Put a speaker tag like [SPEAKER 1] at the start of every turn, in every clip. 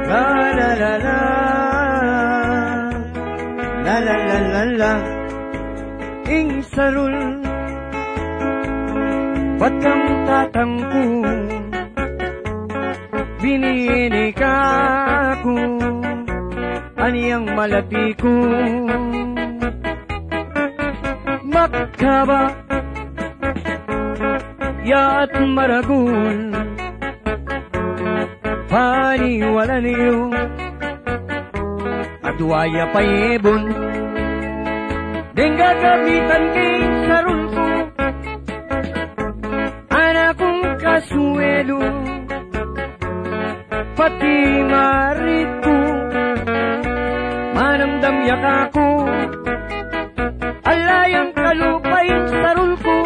[SPEAKER 1] La la la la, la la la la la, ing sarul, ba't kang tatampo? Binini ka ko, aniyang malati ko. Makaba, ya't maragul, paniwala niyo, at waya pa ibon. Ding gagamitan kay sarul ko, anak kong kasuelo, pati marit ko, manamdam yaka ko, alayang kalupay sarul ko,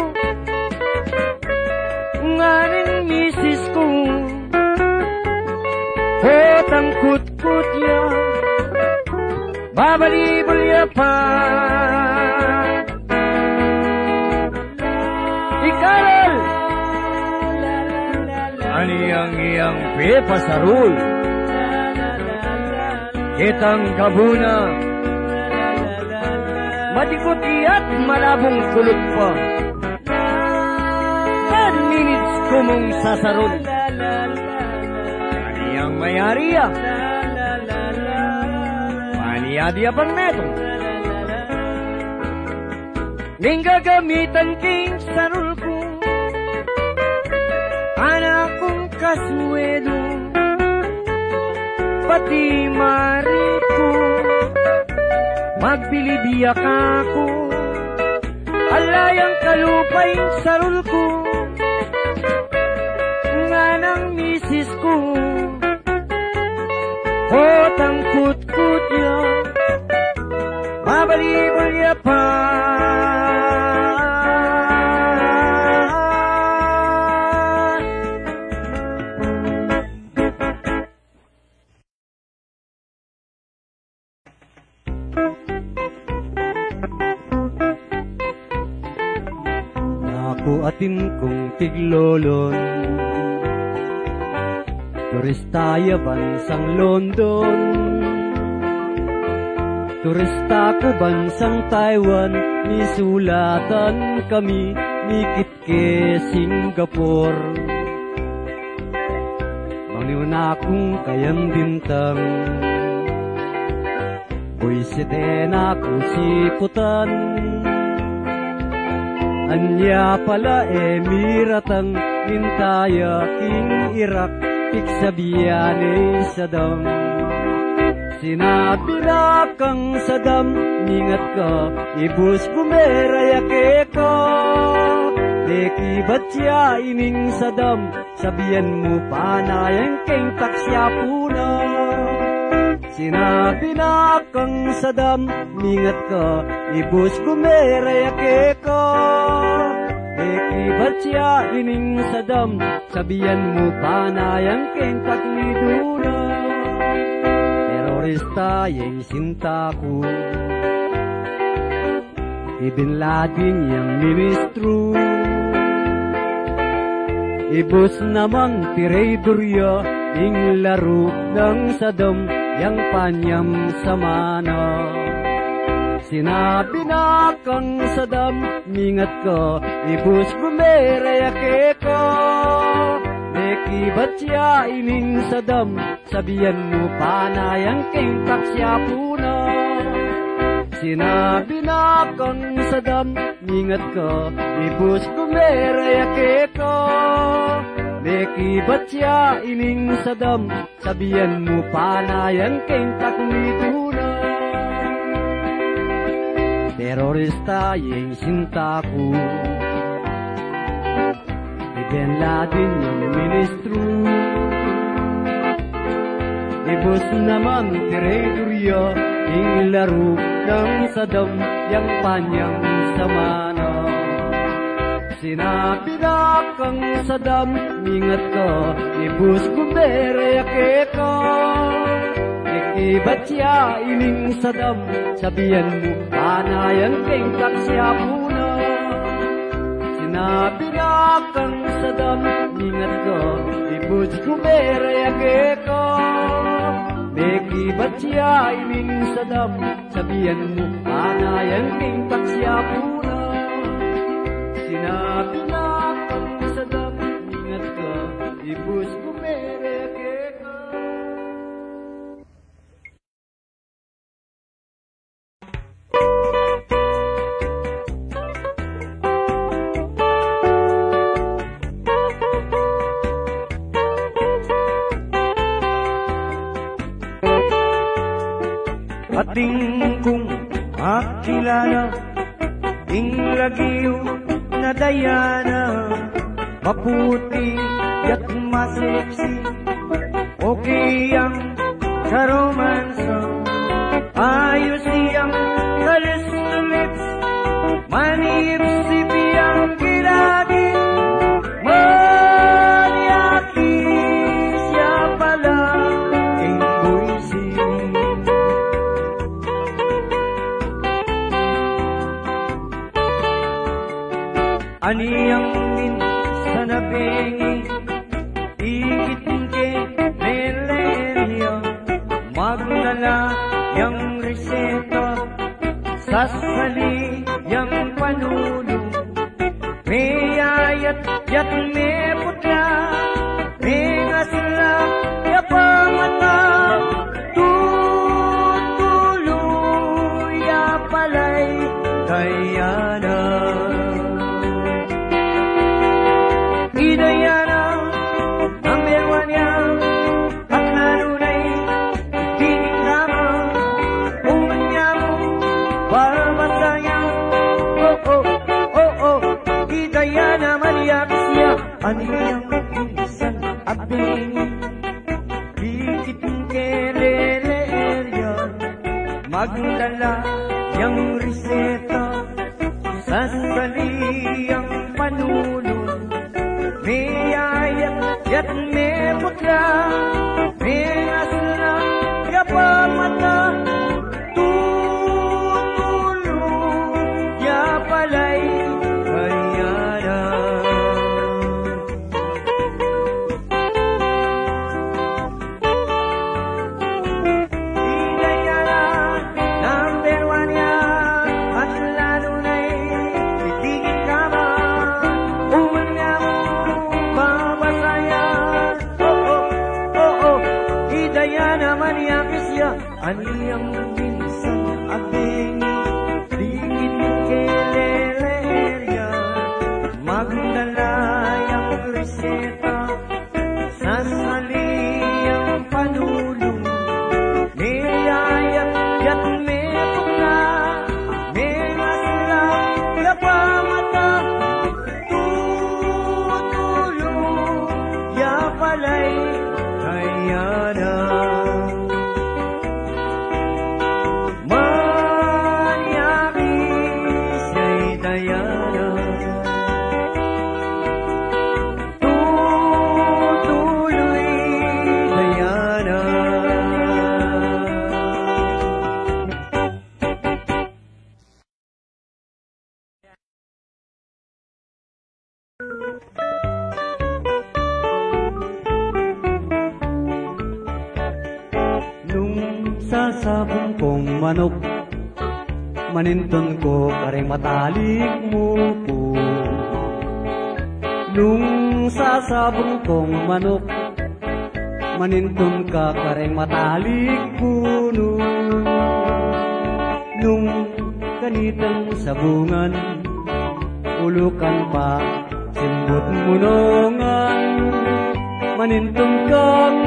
[SPEAKER 1] nganing misis ko, hotang kut-kut ya, babalibol ya pa. Ikalal, aniyang iyang pepa sarul, kitang kabuna, matikot iat malabong kulot pa. 10 minutes kumong sasarul, aniyang mayariya, maniya pang metong, ning gagamitan king sarul ko, anak kong kasuedo, pati marit ko, magbilibiyak ako, alayang kalupay sarul ko, nga ng misis ko, hotang kut-kut ya, babalibol ya pa. Naku atin kong tiglolon, turistaya bansang London, turista ko bansang Taiwan, nisulatan kami nikit ke Singapore. Mangniwan akong kayang bintang, buisiten ako siputan, anya pala emiratang nintaya king Iraq, tiksabiyan Saddam. Sinabi na kang Saddam, ningat ka, ibus bumeraya ka. Deki batya ining Saddam, sabihan mo panayang keng taksya puna. Sinabi na kang Saddam, ningat ka, ibus bumeraya ka. Deki batya ining Saddam, sabihan mo panayang keng takni duna. Terorista yang sinta ko, Bin Laden yang ministro, ibus naman tiradorya, ing laro ng Saddam yang panyam sa mana. Sinabi na kang Saddam, ningat ka, ibus bumeraya ka. Deki batya ining Saddam, sabihan mo panayang keng taksya puna. Sinabi na kang Saddam, ningat ka, ibus bumeraya ka. Deki batya ining Saddam, sabihan mo panayang keng takni duna. Terorista yang sinta ko, Bin Laden yang ministro, ibus naman tiradorya, ing laro ng Saddam yang panyang sa mana. Sinabi na kang Saddam, ningat ka, ibus bumeraya ka. Deki batya ining Saddam, sabihan mo panayang keng taksya puna. Sinabi na kang Saddam, ningat ka, ibus bumeraya ka. siya iming sadam, sabihan mo, anayan king taksya puna. Sinabi na kang sadam, ingat ka, ibus bumereke ka. Ating kong makilala, ing lagiw na dayana, maputi at maseksi, okay ang karomansa, ayos siyang kalis-lips, manip si biyang giragi, manyaki siya pala, king buisi. Aniyang min sa nabingi, ikit ke melerya, magnala yang reseta, sasali yang panulo, mayayat yat me putla, mengasla ya pamata, tutuloy ya palay kayana. Idayana, number one yan, at nanunay, tining nama, umanya mo, barbasaya, oh oh, oh oh, Idayana maniyak siya, aniyang isang abingi, higit keleleerya, magdala yang reseta, sasali ang panulo, mayayat yat me putla, mengasla ya pamata, tutulo ya palay kayana. Idayana, number one yan, at lalo na'y titigil ka ba, umanya mo, babasaya, oh oh, oh oh, Idayana maniyakis ya, aniyang minsan abingi, tingin keleleerya, magdalayang reseta, sasali ang panulo, mayayat yat me pula, mengasla ya pamata, tutulo ya palay kayana. Manyaki siya'y dayana, tutuloy dayana. Nung sasabong kong manok, maninton ko kareng matalik mo po. Nung sasabong kong manok, maninton ka kareng matalik puno. Nung kanitang sabungan, ulukan pa simbot munongan, maninton kang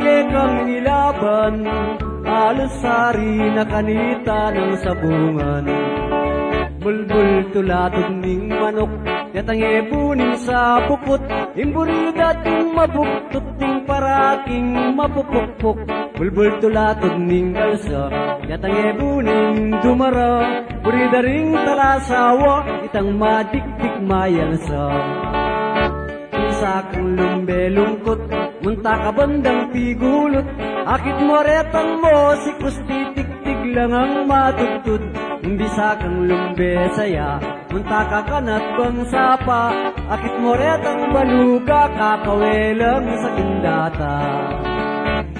[SPEAKER 1] kekang nilaban, alasari na kanita ng sabungan. Bulbul tulatog ning manok, yatang ebunin sa puput, imburida ting mabuktot ting paraking mapupukpuk. Bulbul tulatog ning kalsa, yatang ebunin dumara, burida ring talasawa, itang madikdik mayansa. Isa kang lumbe lungkot, munta ka bandang pigulot, akit mo retang mo, si kustitik-tik lang ang matutod. Bisa kang lumbe saya, munta ka kanat bang sapa, akit mo retang baluga, kakawelang sa kindata.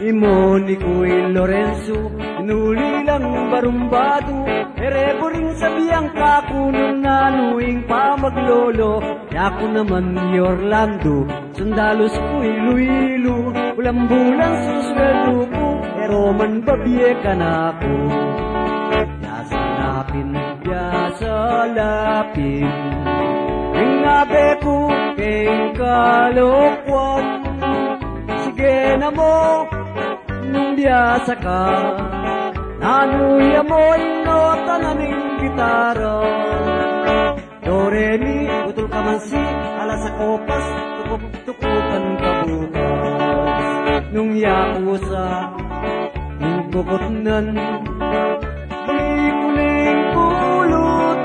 [SPEAKER 1] imo ni Kuy Lorenzo, inuli lang barumbado, erebo rin sa biyang kakunong nanuing pa maglolo. Yako naman ni Orlando, sandalos ko ilu-ilu, ulang bulan susweldo ko, pero man babiye ka na ako. Yasa lapin, ingabe ko kay kalokwan. Sige na mo, nung biyasa ka, nanuya mo inota na ning gitara. Do, re, mi, utol ka man si, alas sa kopas, tukop-tukupan ka bukas. Nung yakusa, ingkukotnan, kuling-kuling pulutungan,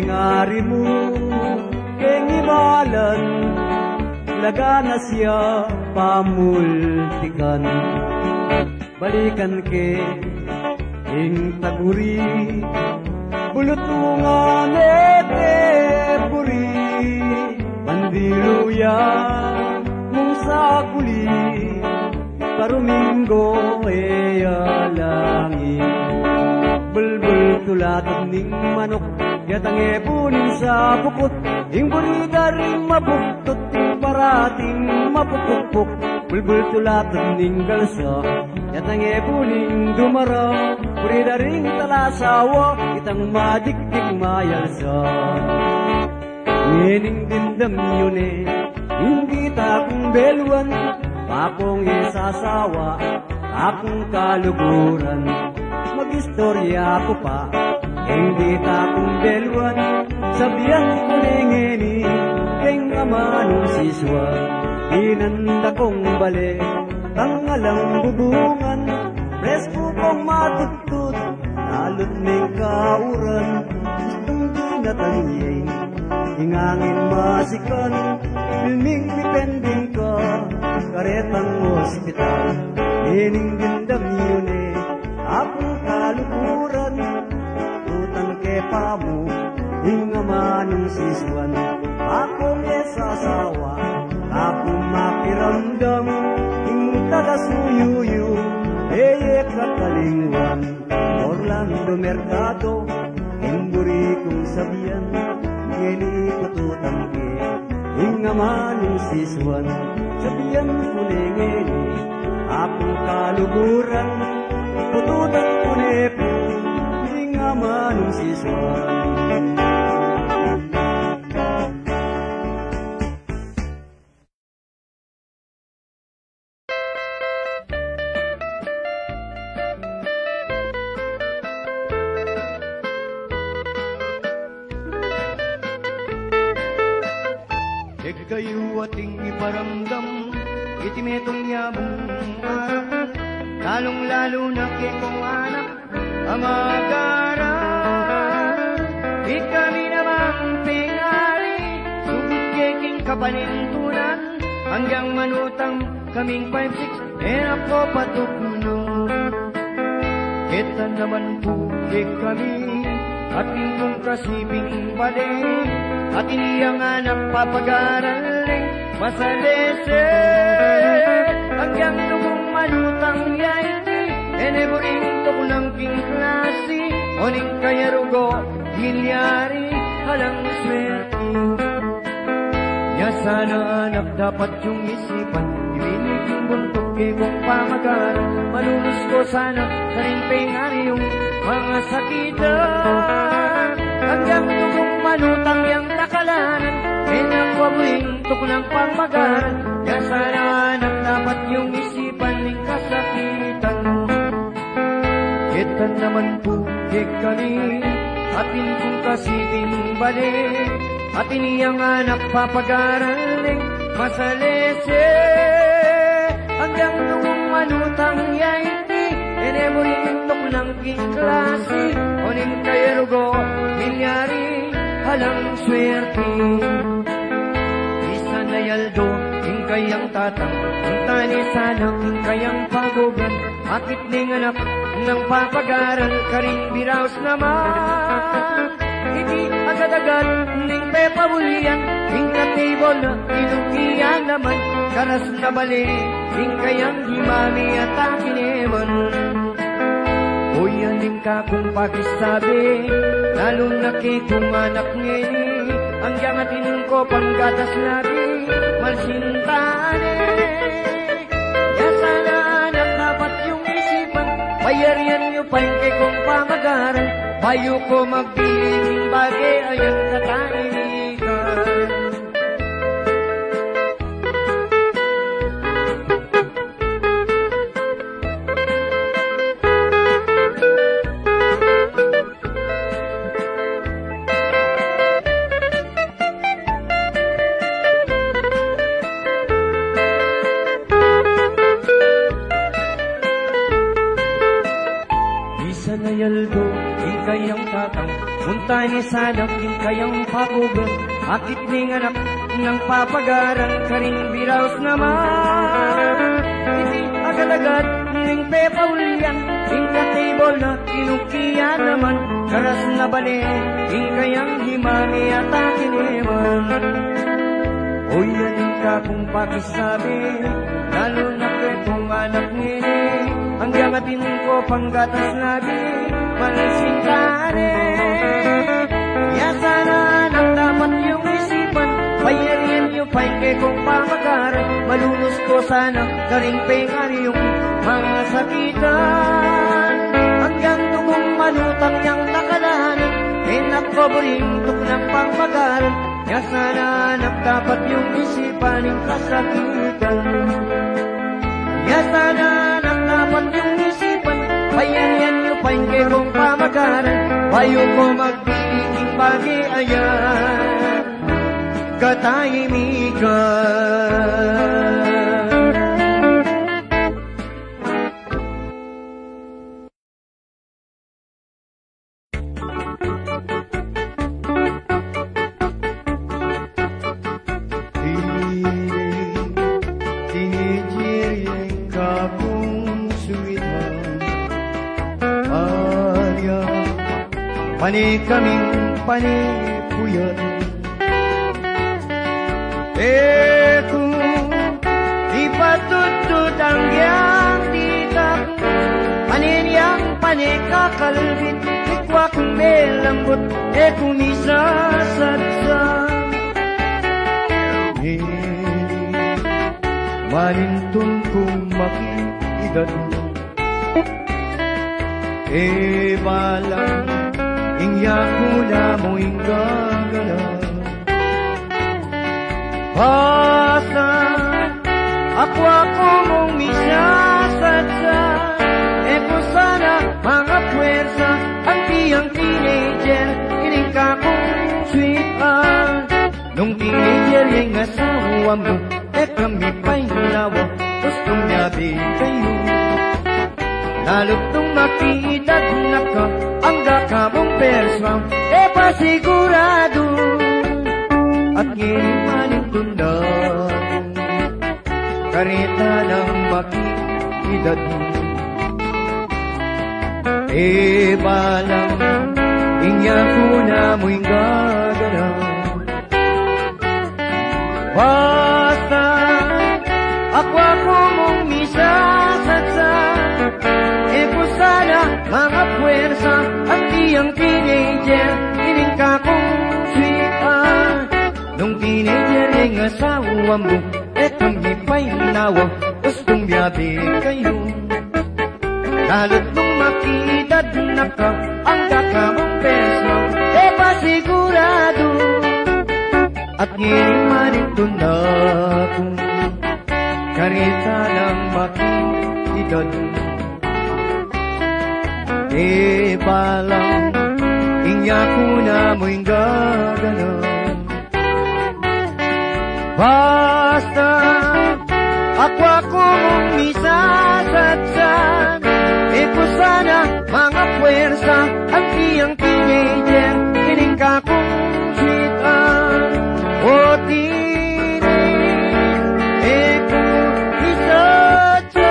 [SPEAKER 1] ngari mo, kengibalan, laga na siya pamultikan. Balikan ke ing taguri, bulutungan ete puri, mandiluya mong sakuli, paruminggo langit. Bulbul tulatag ning manok, yatang ebunin sa bukot, ing burida ring mabuktot, ing parating mapukpuk. Bulbul tulatag ning galsa, yatang ebunin dumara, burida ring talasawa, itang madikdik mayalsa. Ngining dindam yun hindi takong beluan, akong isasawa, akong kaluguran. Mag-istorya ko pa, hindi takong beluan, sabihan ko ningini, keng amanong siswa. Inanda kong balik, ang alang bubungan, presko kong matutut, lalot ng kauran, gustong dinatangyin, hingangin masikan, filming depending ka, karetang hospital, ining dindam yun akong kalukuran, tutan ke pamo, hingamanong siswan, akong esasawa, akong makiramdam, hing tagasuyuyu, kakalingwan, Orlando Mercado, imburi kong sabihan, ngeni ko tutan ke, hingamanong siswan, sabihan ko ngeni, akong kaluguran, pututan ko nepo, hingamanong siswan.
[SPEAKER 2] Kayo ating iparamdam, itimetong yabong araw, lalong-lalo na kekong anak, amagaran. Ikami namang pinari, sugot keking kapanintunan, hanggang manutang kaming 5-6, ako patukuno. Kita naman po kami, ating kong kasibing bade, at iniyang anak papag-araling masalese. Hanggang nung malutang yaiti, eneburing to ko ng klase, oning kayarugo, milyari, halang swerte. Ya sana anak dapat yung isipan, ibinig yung buntok kong pamag-aral, malulus ko sana sa rin yung mga sakitan. Hanggang nung malutang yang nakalanan, pinagwabuhin to ko ng pamag-aral, ya sana anak dapat yung isipan ng kasakitan. Kita naman po kami, atin kong kasibing balik, at iniyang anak papag-araling masalese. Hanggang nung manutang yaiti, eneburin to ko ng klase, oning kayarugo, milyari, halang swerte. Isa na yaldo, kayang tatang, ang tani sana, kayang pagugan, akit ning anak ng papag-aral, karing biraos naman. Hindi agad-agad ning pepabulian, ing katibol na inukiyan naman, karas na bali, ingkayang himami at akineman. O yanin ka kung pakisabi, lalong nakikong anak ngayon, ang yangatin ko panggatas nabi, malsintane. Ya sana anak dapat yung isipan, bayarian nyo pa yung kay kong pamagaran, bayo ko magpiling bagay ayang kataimikan. Yaldo, ingkayang tatang, munta ni sanang ingkayang pagugan, akit ning anak ng papagaran, karing biraos naman. Iti agad-agad ning pepaulian, ingka table na inukiya naman, karas na bali, ingkayang himami at akineman. O yan ka kung pakisabi, lalo na kung anak nini, ang yangatin ko panggatas nabi, malasintane. Ya sana anak dapat yung isipan, bayarian nyo pa kay kong pamagaran, malulus ko sana karing pengar yung mga sakitan. Hanggang tugong manutang niyang nakalahanan, pinagpaburintok ng pamagaran. Ya sana anak dapat yung isipan ng kasakitan. Ya sana anak dapat yung isipan, bayarian nyo pa yung kay kong pamagaran, bayo ko magpiling bagi ayan katahimikan. Pani kaming panipuyat, kung ipatutut ang yang titak, panin yang panikakalbit, ikwa kung belambot, kung isasatsa. Malintun kong makikidat, balang ingyaku na mo'y gagala. Basta ako mong misasatsa, kung sana mga puwersa ang tiyang teenager, ining ka kong sweetheart. Nung teenager yung asawa mo, kami pa'y nawa, gustong niyabi kayo. Lalo't nung makitad na ka, ang dakamong perswang, pasigurado. At ngayon manintundang, karita ng makitad. Balang, ingyaku na mo'y gagana. Basta, ako mong misasatsa, kung sana mga puwersa ang tiyang teenager, ining ka kong sweetheart. Nung teenager yung asawa mo, kami pa'y nawa, gustong biyabi kayo. Lalo't nung makitad na ka, ang kakamong beso, pasigurado. At ngayon manito na kung karita ng makitad. Balang, ingyaku na mo'y gagana. Basta, ako mong misasatsan, kung sana mga puwersa ang tiyang teenager, ining ka kong sweetheart. O teenage, kung isatsan.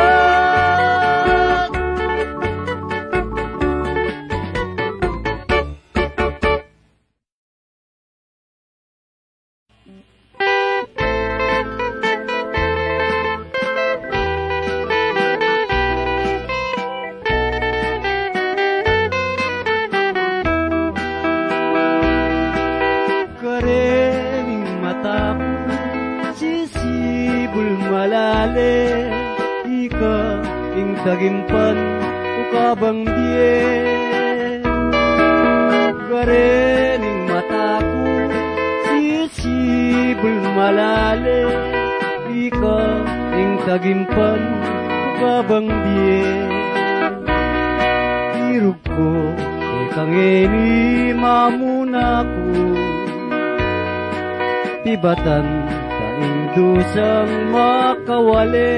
[SPEAKER 1] malale, ika ing tagimpan ukabang diye. Garening mataku sisibul malale, ika ing tagimpan ukabang diye. Irug ko ikang eni mamunaku, tibatan kaing dusang makawale.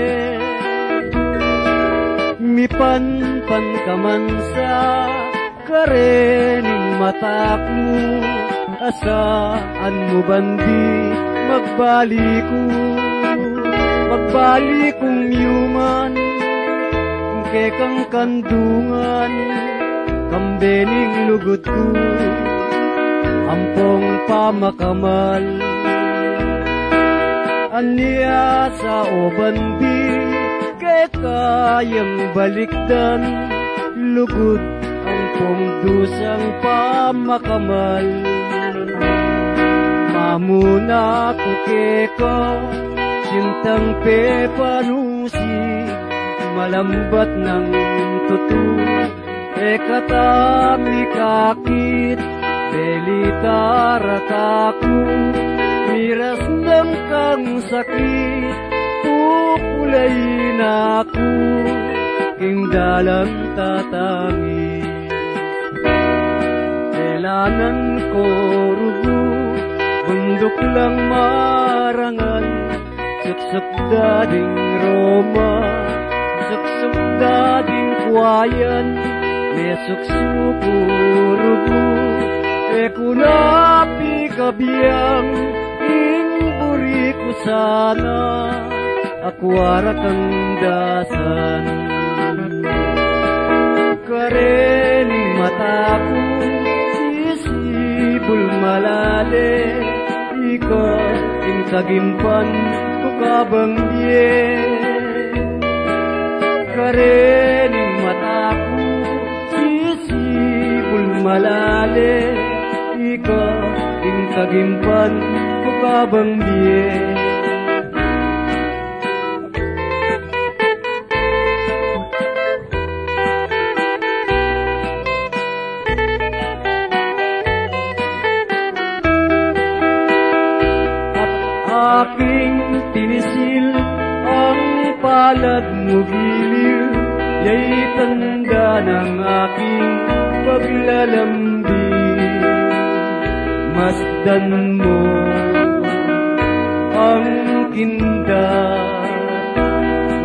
[SPEAKER 1] Mipanpan ka man sa karening mataku, asaan mo bandi magbalikong yuman, kekang kandungan, kambening lugot ko, ampong pamakamal. Anya sa obandi, kay kayang balikdan, lugod ang pongdusang pamakamal. Mamuna ko keka, sintang pepanusi, malambat ng tutu, ekatami kakit, belitaraku, miras ng kang sakit, pupulayin ako, king dalang tatangi. Kailangan ko rugo, bundok lang marangan, suksok dading Roma, suksok dading kwayan, may suksuko rugo, kunapi kabiyang, inburi ko sana, ako arakang dasan. Karening mataku sisibul malale, ika ing tagimpan ko kabang diye. Karening mataku sisibul malale, ika ing tagimpan ko kabang diye. Aking tinisil ang palad mo giliw, ya'y tanda ng aking paglalambing. Masdan mo ang kinda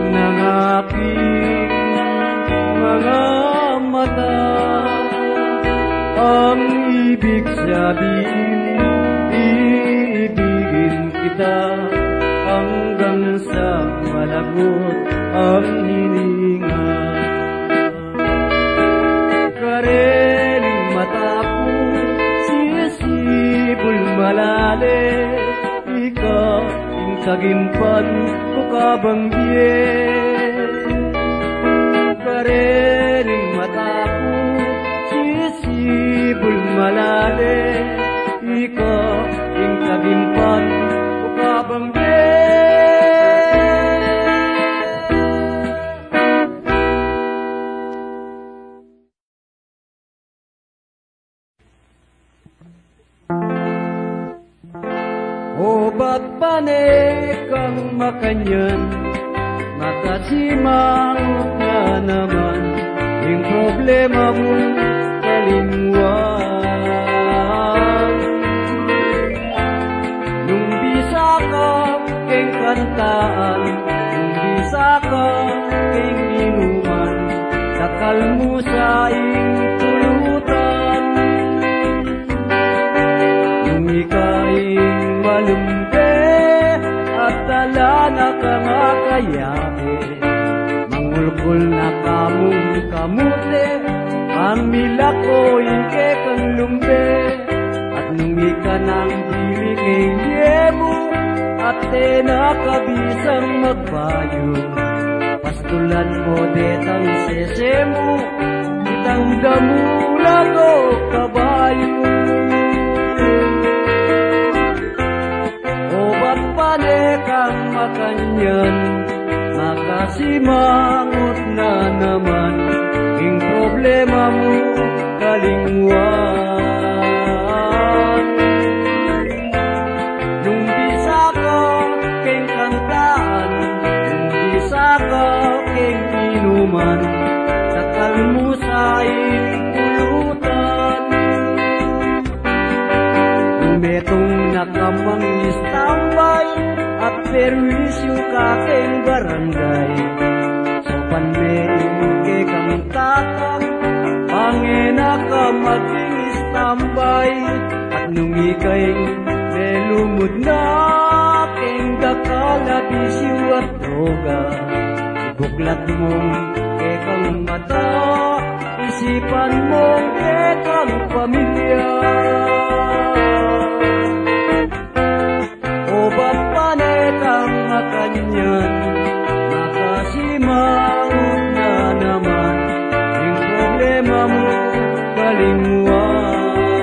[SPEAKER 1] ng aking mga mata, ang ibig sabihin, iibigin kita hanggang sa malagot ang hininga. Karening mataku sisibul malale, ika ing tagimpan ko kabang diye. Karening mataku sisibul malale, ika ing tagimpan ko kabang diye. O ba't kang makanyan, makasimangot na naman, yung problema mo kalingwan. Nung bisa ka keng kantaan, nung bisa ka keng inuman, takal mo sa ing tulutan. Nung ikaing malumpe at tala na kangakayahe, mangulkul na kamong kamute, pamila ko inke kang lumbe. At nung ika ng dili kay yemo, at nakabisang magbayo, pastulan mo detang sesemo, itang damula ko kabayo. O ba't kang makanyan, Nakasimangot na naman ing problema mo kalingwan. Nung bisa ka king kantaan, nung bisa ka king inuman, takal mo sa pulutan. Metong nakamang istambay at perwisyo ka king barangay. Sopan me kang tatang, pangina ka maging istambay. At nung ikay melumod na king dakala bisyo at droga, ibuklat mong kang mata, isipan mong kang pamilya. O ba't panetang makanyan, nakasimangot na naman yung problema mo kalingwan.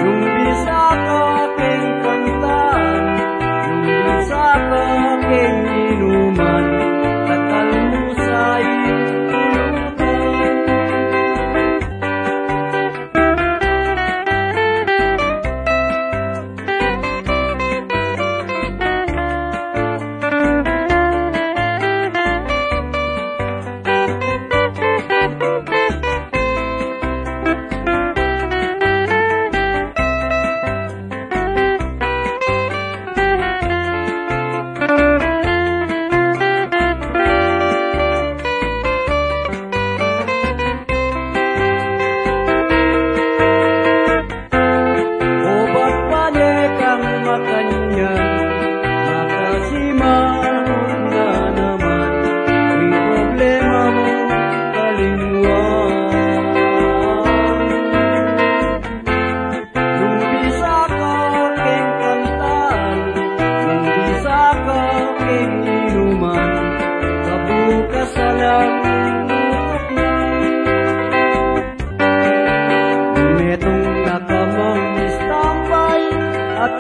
[SPEAKER 1] Yung bisa ka king kantaan, yung bisa ka king inuman, takal mo sa pulutan.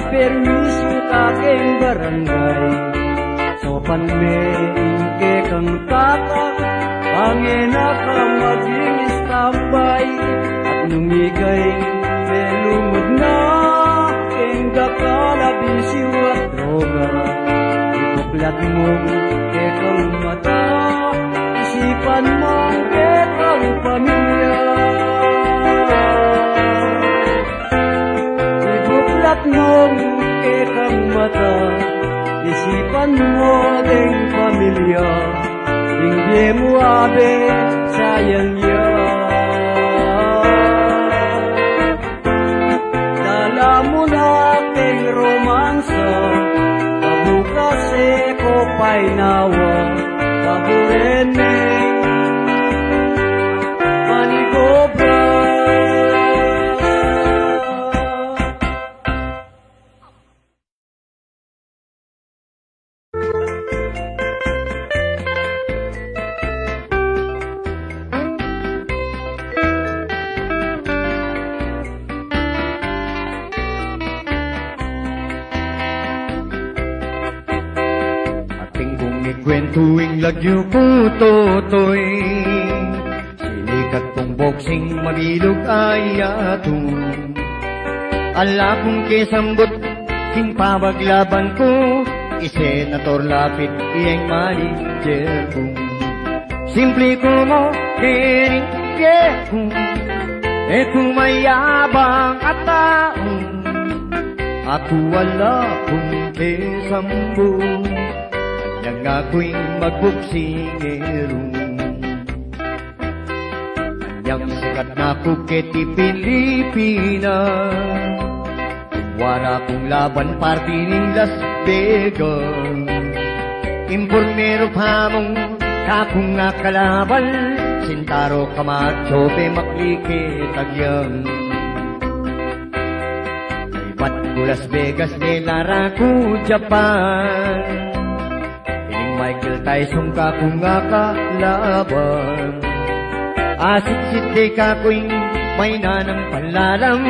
[SPEAKER 1] Permiso ka king barangay, sopan me ingke kang tatak, pangina ka maging istambay. At nung ikay melumod na king dakala bisyo at droga, ibuklat mong kang mata, isipan mong kang pamilya. Ibuklat mong kang mata, isipan mo ding pamilya. Hindi mo abe sayang yan. Dala mo na king romansa, pabukas ko pa'y nawa, paburening manigobra.
[SPEAKER 2] Kwentuing lagyo ko totoy, silikat kong boxing mabilog ay atong. Ala kong kesambot, sing pabaglaban ko, isenator lapit iyang manager ko. Simple ko mo, kinikye ko, mayabang at taong. Ako wala kong kesambot, yang ako'y magbuksingero. Yang sikat na kuketi Pilipinas, wala kong laban party ning Las Vegas. Impormero pamong kapong nga kalaban, Sintaro Camacho be maklikit agyang. Ibat ko Las Vegas nilara ko Japan, Michael Tyson ka kung nga kalaban. Asit-sit ka kuing may nanang panlalam,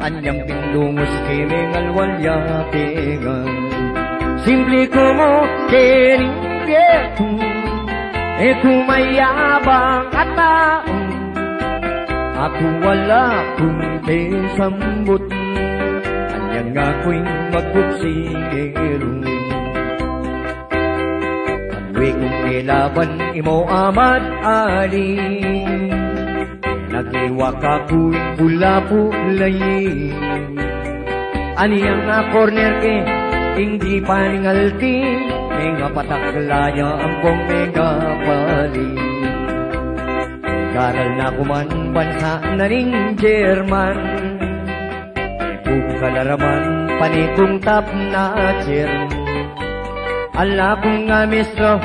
[SPEAKER 2] anyang pindungos kimeng alwalya pingan. Simple como querer viejo, kumayabang at taong ako wala kundi sambot. Kanyang ako'y magbuksingero. Kanwi kong ilaban imo amad ali, nagiwak ako'y pula-pulayin. Aniyang na corner ke, hindi paningalti, nga pataklaya ang pong mega pali. Garal na kuman bansa na ning German, kalaraman panikong tap na chair. Ala kong nga mestro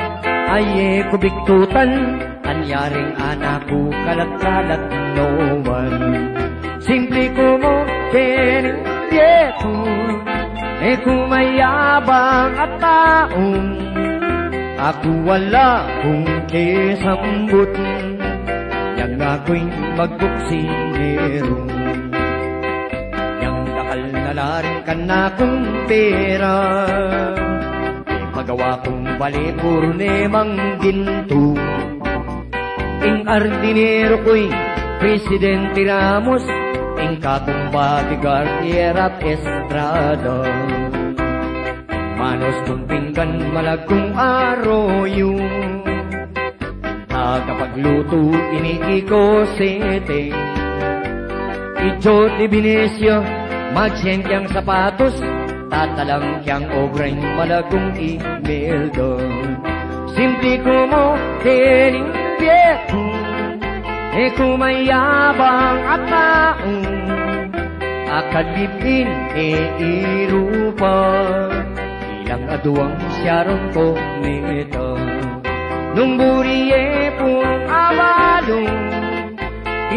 [SPEAKER 2] ay kubiktutan, anyaring anak ko kalat-kalat no one. Simple como kening viejo, kumayabang at taong ako wala kung kesambot. Yang ako'y magbuksingero, yang dakal na laring ka na kong pera, magawa kong bali puro nemang ginto. Ing ardinero ko'y Presidente Ramos, ing kakong bodyguard Yerap Estrada. Manos kong pinggan malagkong aroyo, nakapagluto inikiko sete. Ichot ni Binicio, magsiyenkyang sapatos, tatalang kiyang obrang malagkong email doon. Simple como kening viejo, kumayabang at taong akadipin irupa. Ilang aduang siyaron ko nito, nung buriye pong abalong,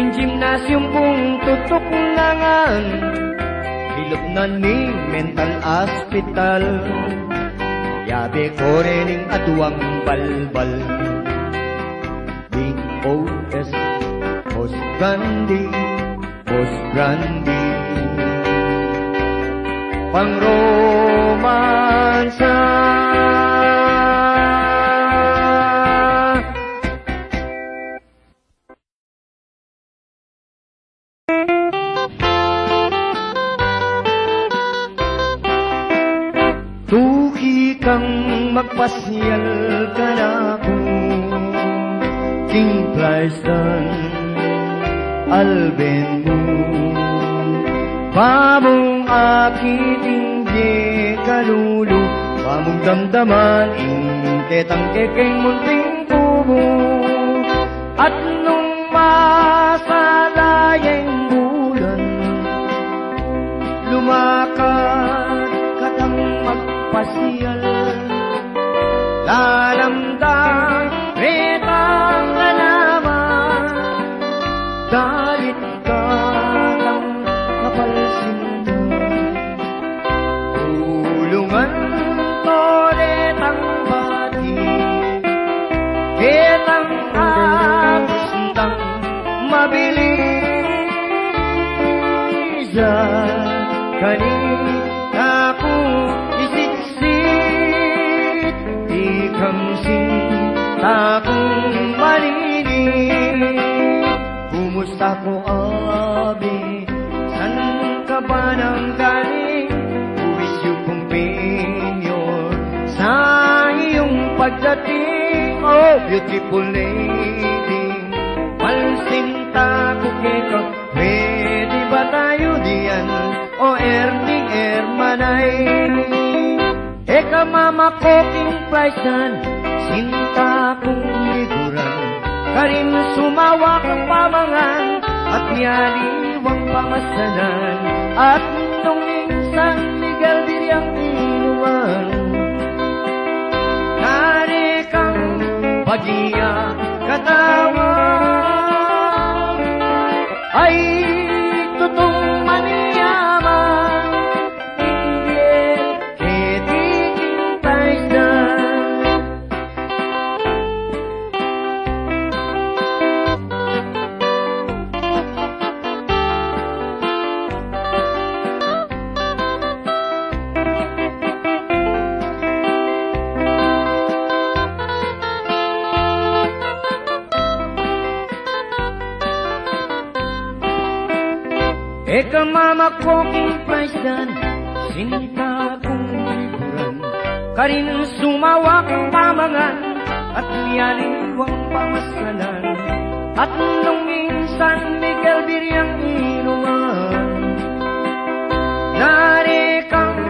[SPEAKER 2] in gymnasium pong tutok nangan, hilot na ni mental hospital. Yabe ko rin aduang balbal, B.O.S. Boss Brandy, Boss Brandy, pangromansa. Tuki kang magpasyal ka na ko, King Cliston, Alben mo, pamong akiting di kalulo, pamong damdaman ketang kekeng munting bubo. At nung masalayang bulan, lumakad katang magpasyal, lalamdang retang alaman, dalit ka ng kapalsindo. Tulungan ko retang bati, ketang agustang mabilis. Kanina ko isiksit, ikamsing takong malinis. Kumusta ko abi, san ka ba nang galing? Wish you companion sa iyong pagdating, oh beautiful lady. Malsinta ko kito, pwede ba tayo diyan? O Ernie Ermanay, eka mama ko King Cliston, sinta kong liguran, karin sumawa kang pamangan, at niyaliwang pamasanan, at nung minsan Miguel Diriang inuman. Nari kang bagiya katawan, ay tutong maniyaman, ingit ketiking Cliston. Eka mama ko kinpaisan, sinta kong liburan, karin sumawak pamangan, at niyaliwang pamasalan, at nung minsan Miguel Biryang inuman, narikang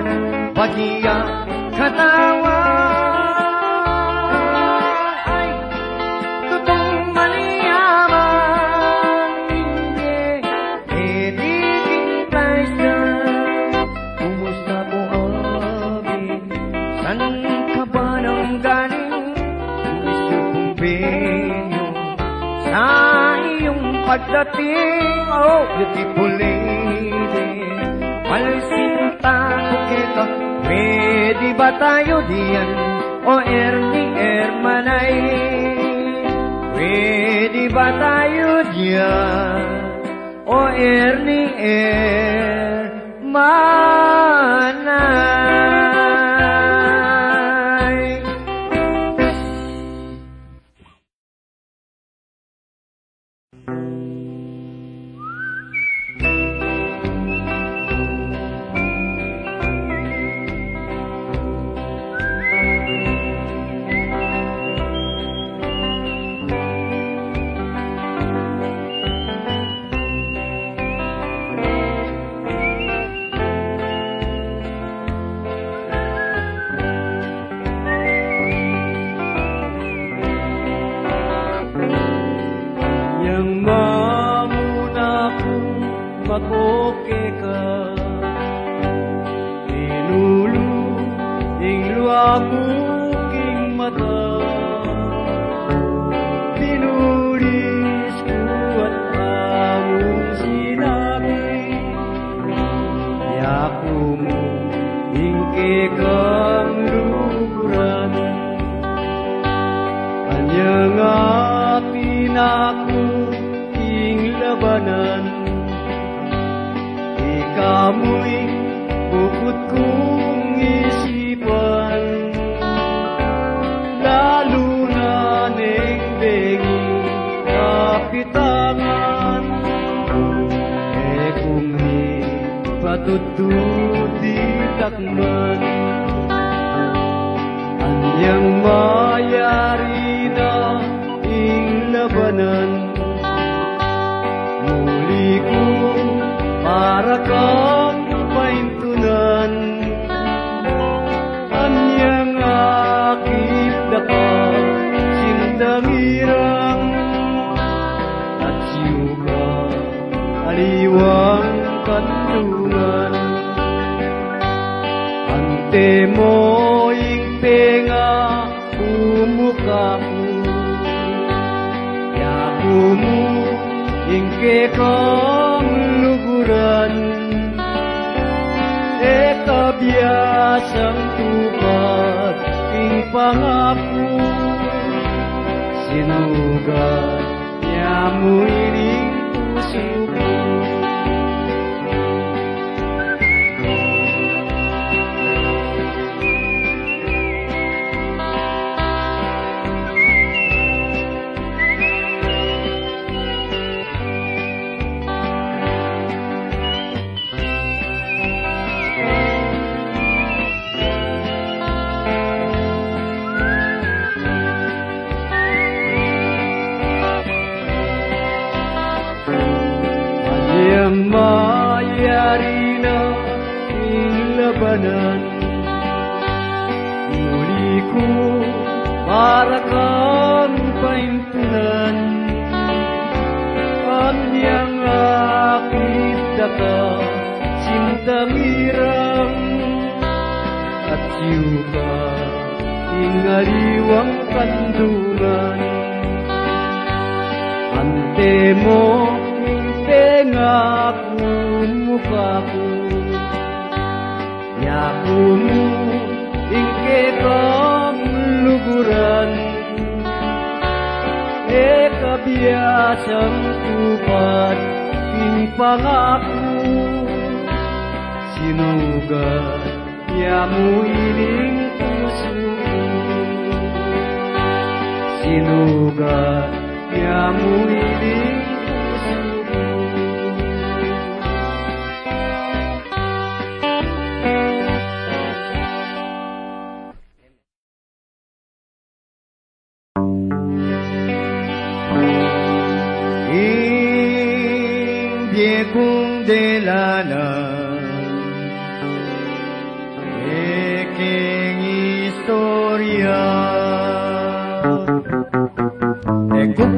[SPEAKER 2] bagiya katawa. Pagdating, oh, beautiful lady, malsinta ko kita, pwede ba tayo diyan, o Ernie Ermanay? Pwede ba tayo diyan, o Ernie Ermanay?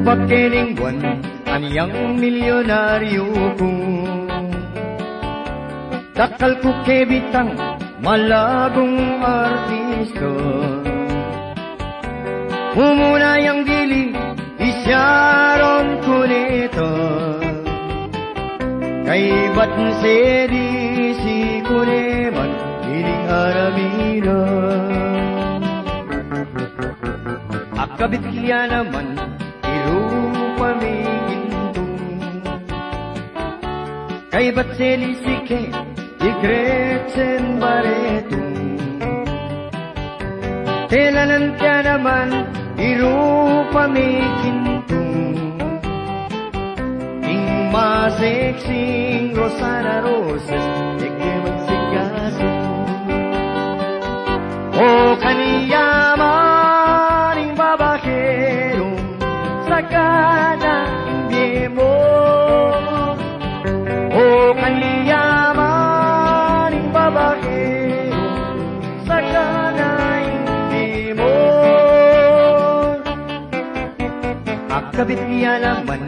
[SPEAKER 2] Kupakining buwan, aniyang milyonaryo ko. Dakal ko kebitang malagong artista. Umuna yang dili, isyaron ko nito. Kay ba't sedi si kuneman, ining aramira. Akabit kaya naman, pamingintong kay ba't selisike igretsen baretong telanan kya naman iru pamingintong ing maseksing Rosana Roses ikeman sigaso o kaniyaman ing babakero sakana hindi mo o kaniyaman ng babae sakana hindi mo akabit niya naman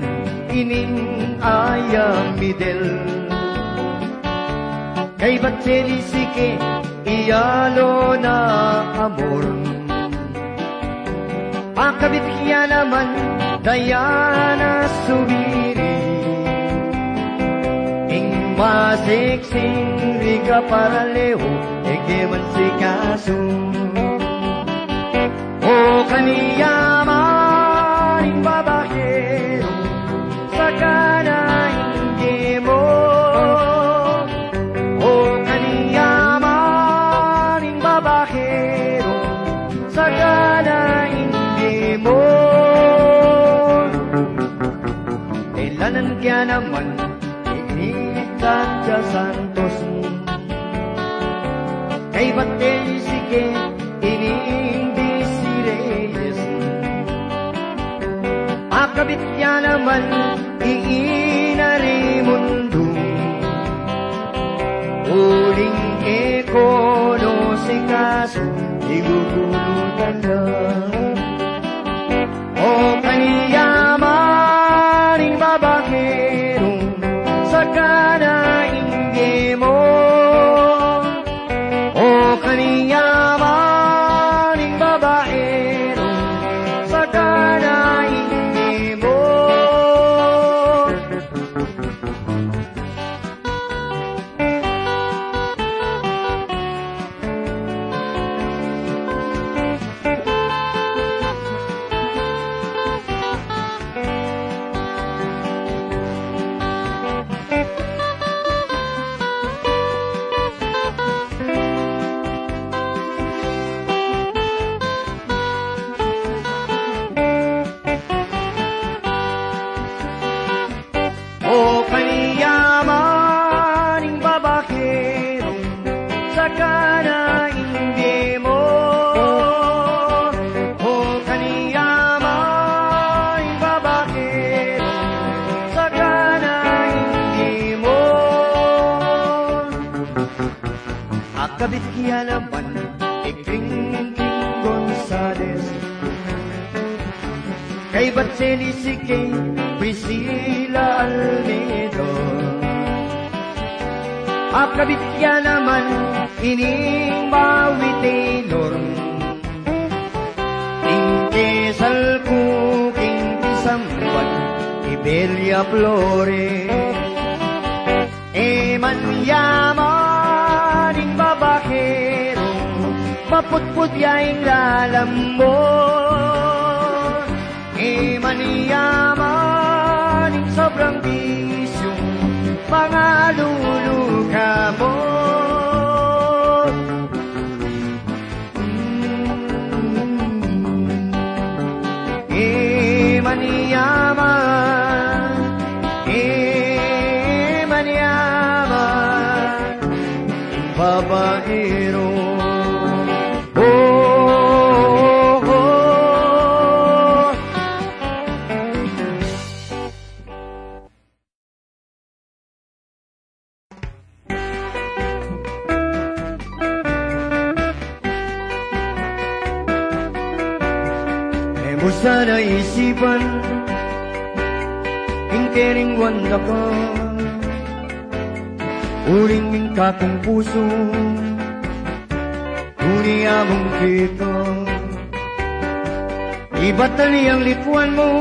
[SPEAKER 2] ining ayamidel kay ba't selisike iyalo na amor akabit niya naman Diana subiri ing maseksing riga paraleho egeman si kaso o kaniyaman ing babakero sakana hindi mo o kaniyaman ing babakero sakana hindi mo Lanan kya naman iinitan siya santos kay ba't sige inindi si Reyes akabit kya naman iinari mundo uling ekono si kaso igugulutan na o kaniyaman ing babakero sakana hindi mo o kaniyaman ing babaero sakana hindi mo Kabit kaya naman, ikring Gonzales kay ba't selisike Priscilla Almedo Kabit kaya naman, ining Maui Taylor ing kesal kuking pisamban Ibelia Flores man yaman ing babakero maputput yaing lalambon man yaman ing sobrang bisyo mga luluka mo man yaman babaero Busa na isipan Ingkering wanda ka Uring kakong puso Uniamong kita Iba't na niyang likuan mo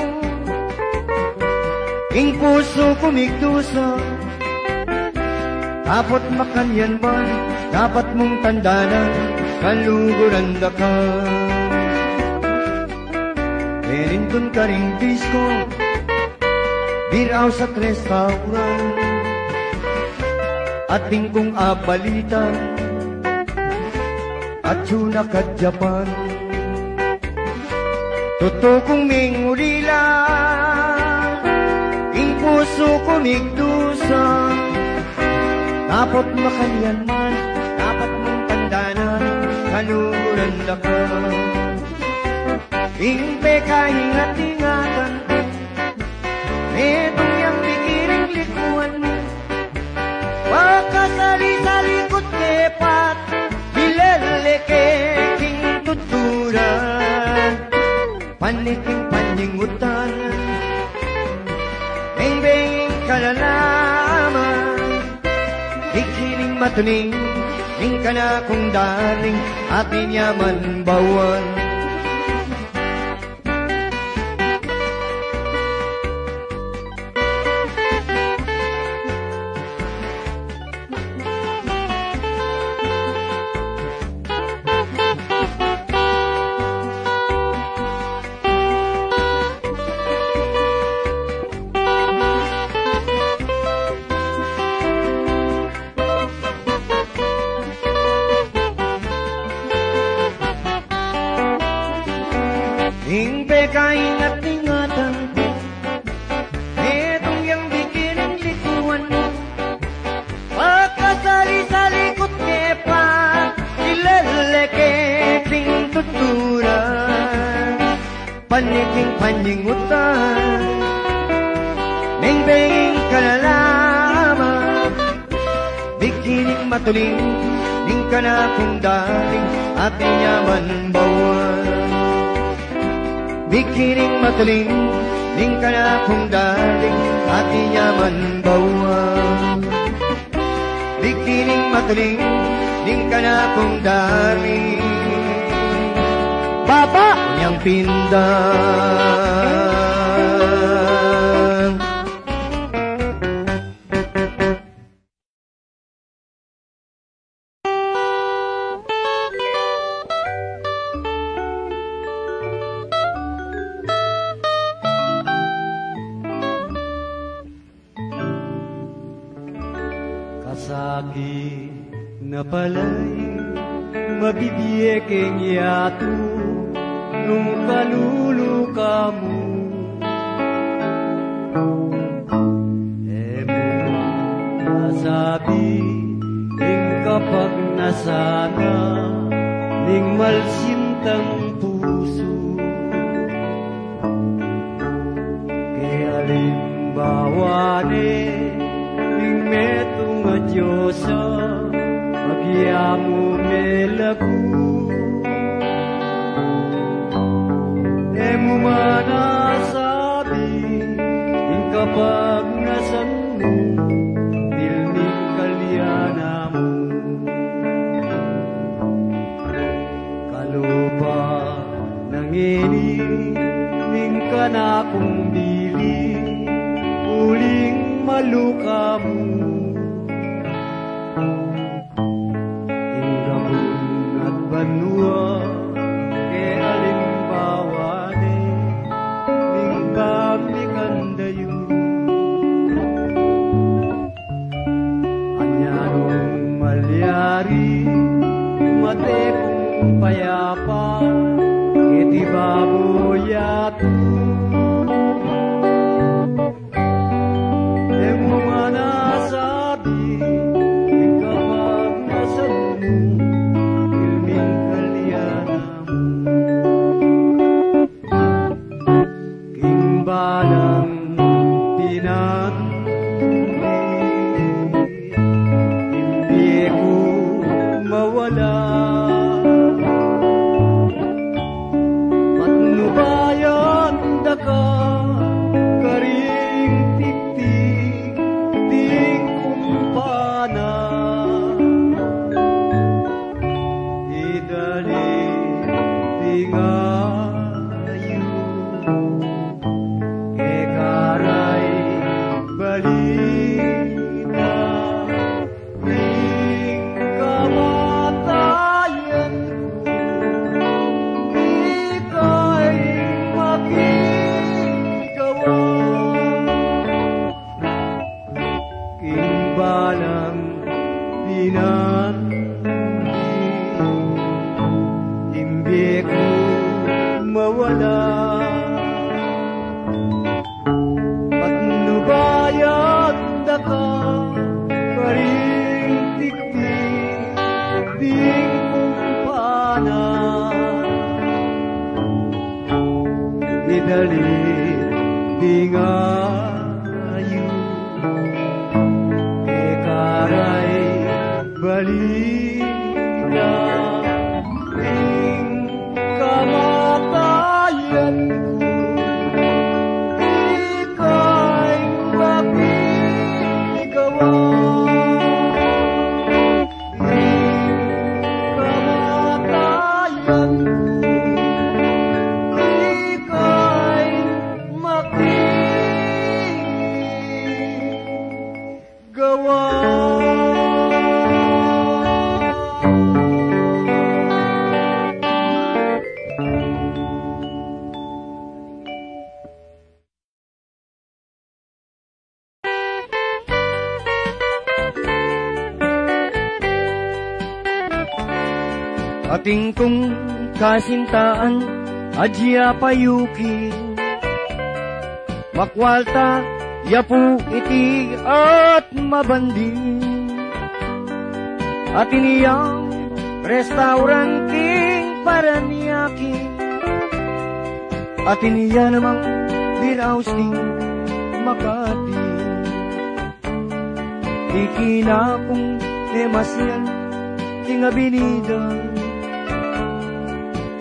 [SPEAKER 2] Ing puso kumigdusa Tapot makanyan ba Dapat mong tandanan Kaluguran da ka Perintun ka ring disco Biraw sa restaurant At tingkong abalitan At tuna ka Japan Totoo kong mingulila Ing puso kumigdusa Dapat makanyan man Dapat mong tandanan Kaluguran da ka Ing peka hingat-ingatan Etong yang pikiring likuan mo Baka sali-salikot kepat Bileleking tuturan Paniking panyingutan Beng-beng kalalaman Ikiling matuning Ning ka na kong daring Atin yaman bawan Kaingat-ingatan ko Etong yang bikin likuan mo Pagkasali-salikot kepat Ilalekeking tuturan Paniking panyingutan Beng-benging kalalaman Bikining matuling Ning ka na kong daling Ating yaman bawan Bikining matuling, ning ka na kong daling, ating yaman bawang. Bikining matuling, ning ka na kong daling, baba niyang pindang.
[SPEAKER 1] Kasaki na pala'y mabibiyekeng yato nung kaluluka mo. Mo masabi ing kapag nasana ning malsintang puso. Kaya limbawane ing metong nga Diyosa Magyamo melagu Emo manasabi ing kapag nasan mo Dilning kalyana mo Kalupa nangini ning kanakong bili Uling maluka mo banua ke alimbawane ning pamikandayu anyarong malyari matekong payapa iti baboyatu emo manasabi ing kapag nasan balang pinandi hindi ko mawala patnubayan daka karing tiktik ting kumpana idali tingayu ekaray balita ring kamatayan ko ika'y makigawa imbalang pinanggit imbi ko mawala at nubayad na ka karing tiktik ding kumpana idalit dingayu ekaray balita ing kamatayan ko ika'y makigawa ing kamatayan ko ika'y makigawa.
[SPEAKER 2] Ating kong kasintaan, adya payuki, makwalta, yapu iti at mabandi. At iniyang restaurant king paraniyaki, at iniya namang beer house king Makati. Ikina kong emasyan king abinida,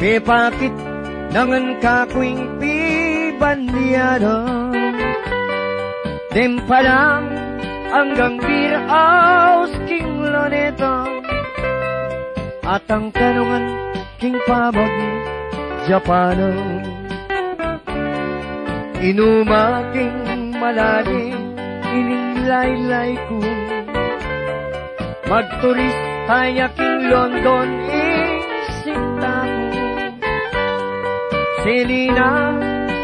[SPEAKER 2] pepakit nangan kakwing pibanyada. Dem pa lang hanggang beer house king Loneta, at ang tanungan king pamag Japano. Inuma king malalim inilaylay ko, magturis tayo king London isinta ko. Selina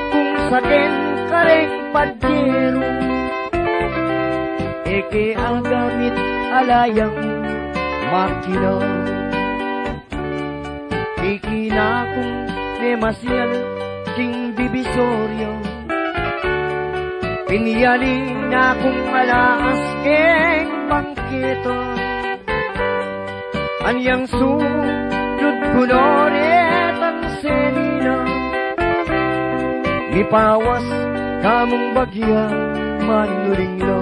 [SPEAKER 2] kung sakin kareng padyero, eke ang gamit alayang makina. Ikina kung demasyan king Divisoria, pinyali na kung alaas king bangkito. Anyang sudod kunoret ang Selina, nipawas kamong bagya manuringlo.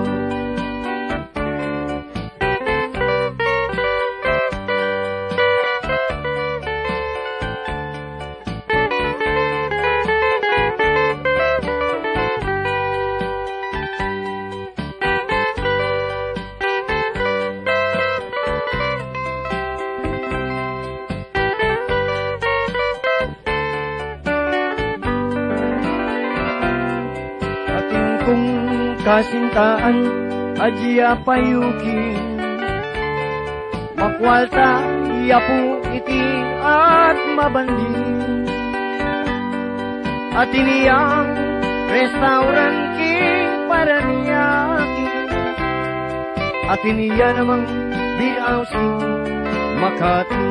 [SPEAKER 2] Kasintaan, adya payuki, makwalta, yapu iti at mabandi. At iniyang restaurant king paraniyaki, at iniya namang beer house king Makati.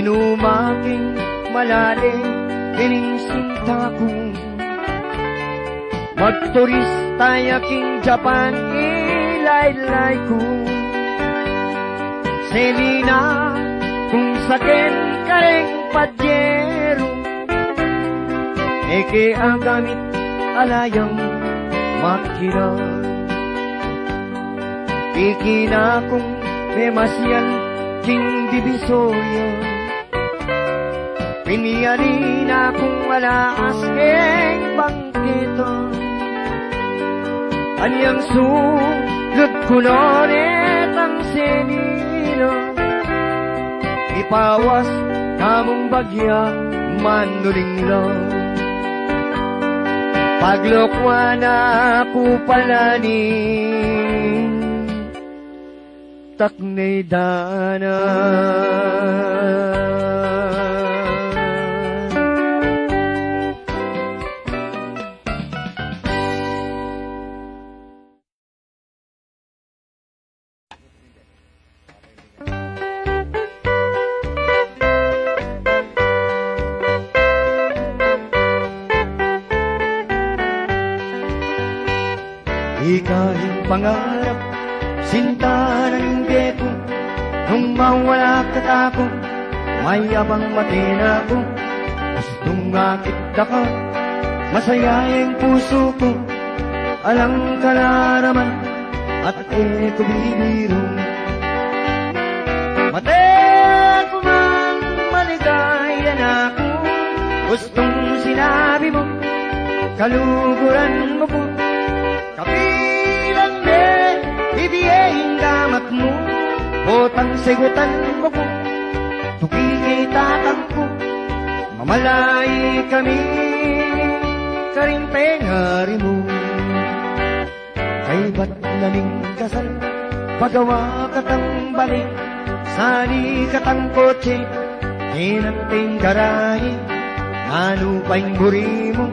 [SPEAKER 2] Inumaking malali ining sinta ko, magturista yaking Japan ilaylay ko. Selina kung sakin kareng padyero, eke ang gamit alayang makina. Ikina kung memasyan king Divisoria, Piniyari na kung wala askeng bangkito. Anyang sulod ko nonet ang senilo. Ipawas kamong bagya manulinglaw. Paglokwa na ako palanin, taknay dana. Ikahing pangarap, sinta ng ko. Nung mawala ka ako, may abang matina ko. Gustong makita ka, masaya yung puso ko. Alang ka na naman, at ko bibiro. Mate ko man maligaya na ako. Gustong sinabi mo, kaluguran mo ko. Kapilang de, ibiyeng gamat mo, botang segutan mo ko, tukikitatang ko, mamalay kami, karing pengari mo. Kay ba't naling kasal, pagawa katang balik, sali katang kotse, kinanting garahe, nanupay buri mo,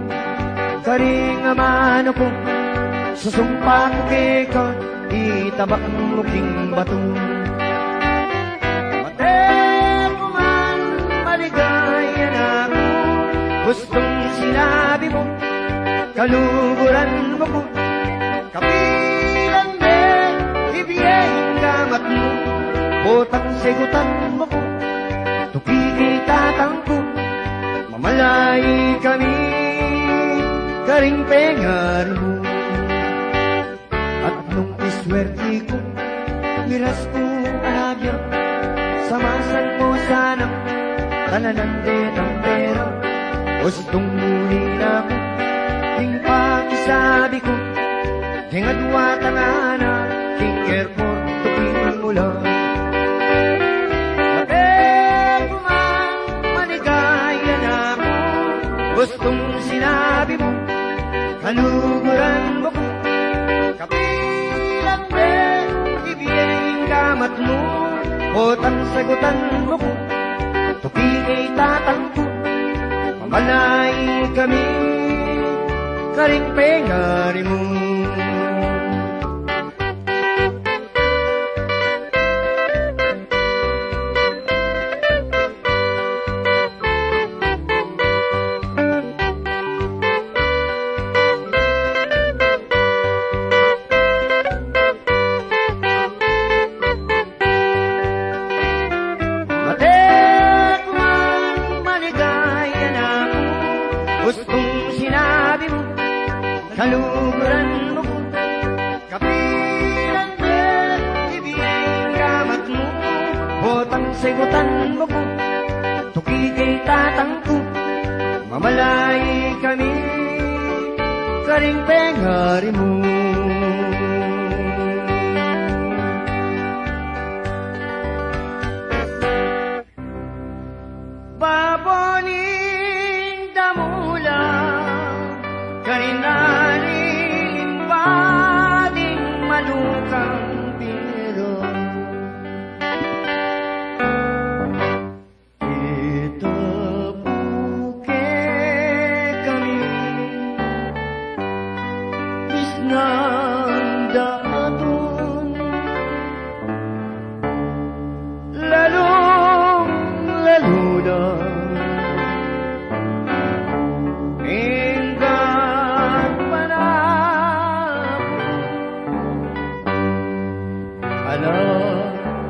[SPEAKER 2] karing amano ko, susumpa ko kay ka, itabak mo king bato. Mate ko man maligaya na ako, gustong sinabi mo, kaluguran mo ko. Kapilang de, ibiyeng gamat mo, botang segutan mo ko, tukikitatang ko, mamalay kami, karing pengari mo. At nung iswerte ko, miras ko alagya, samasan mo sana, tananan din ang pera. Gustong muli na ko, ting pakisabi ko, ting adwa tangana, ting airport, tuking mula. Mate ko man maligaya na ako, gustong sinabi mo, kaluguran mo ko. Kapilang de, ibiyeng gamat mo, botang sagutan mo ko, tukikitatang ko, mamalay kami, karing pengari mo. Kaluguran mo ko, kapilang de, ibiyeng gamat mo, botang segutan mo ko, tukikitatang ko, mamalay kami, karing pengari mo. Baboning damula, karinalin bading malukang biro. Ito puke kami, bisnang daton, lalong lalo na.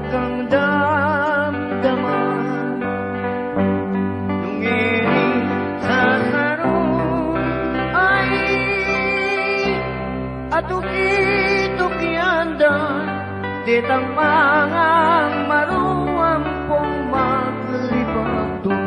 [SPEAKER 2] Kang damdaman nung ining sasaron ay atukitukiandan ditang mga maruang pong maglibadong.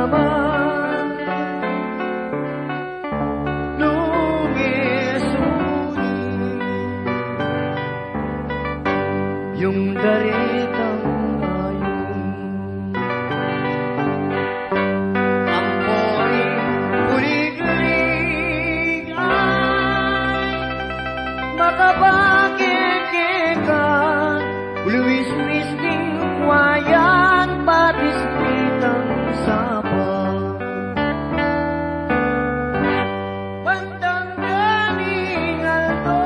[SPEAKER 2] naman lumisuni yung daritang ngayon. Ang poring kulig-lig ay makapagkikikan, luwis-wis ding wayan, patis-pitang sapa. Bandang galing alto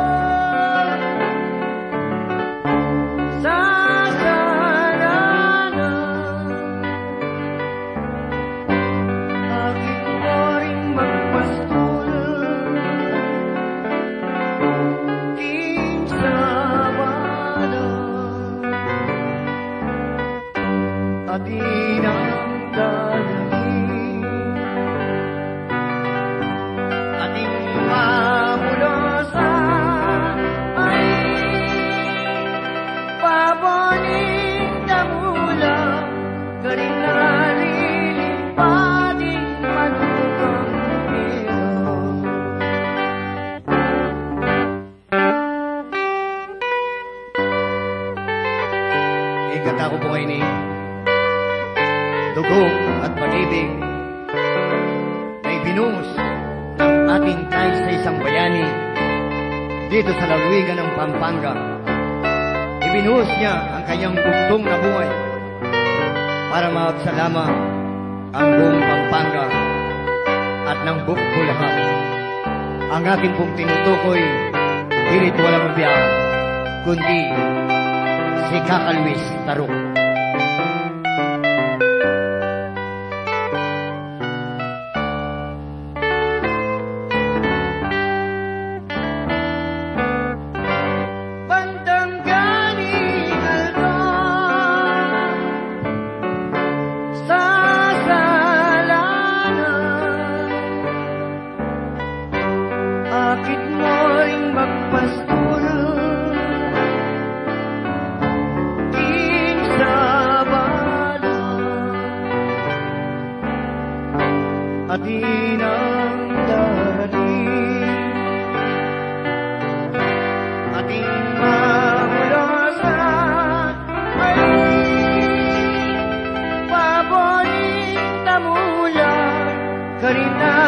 [SPEAKER 2] sa saranan, agit mo rin magpastol king sabana. Atin ang dalangin, ating mamulosan ay paboning damula, karing nalilipading madukang pera. Ikata ko po ngayon eh, dugo at pag-ibig ay binuhos ng ating kaisa-isang bayani dito sa lalawigan ng Pampanga. Ibinuhos niya ang kanyang bugtong na buhay para maapsalama ang buong Pampanga at ng buko lahat. Ang akin pong tinutukoy, pilit walang biya, kundi si Kaka Luis Taruk. Bakit mo ring magpastol king sabana, atin ang darating, ating mamulasan ay paboring damulan, karina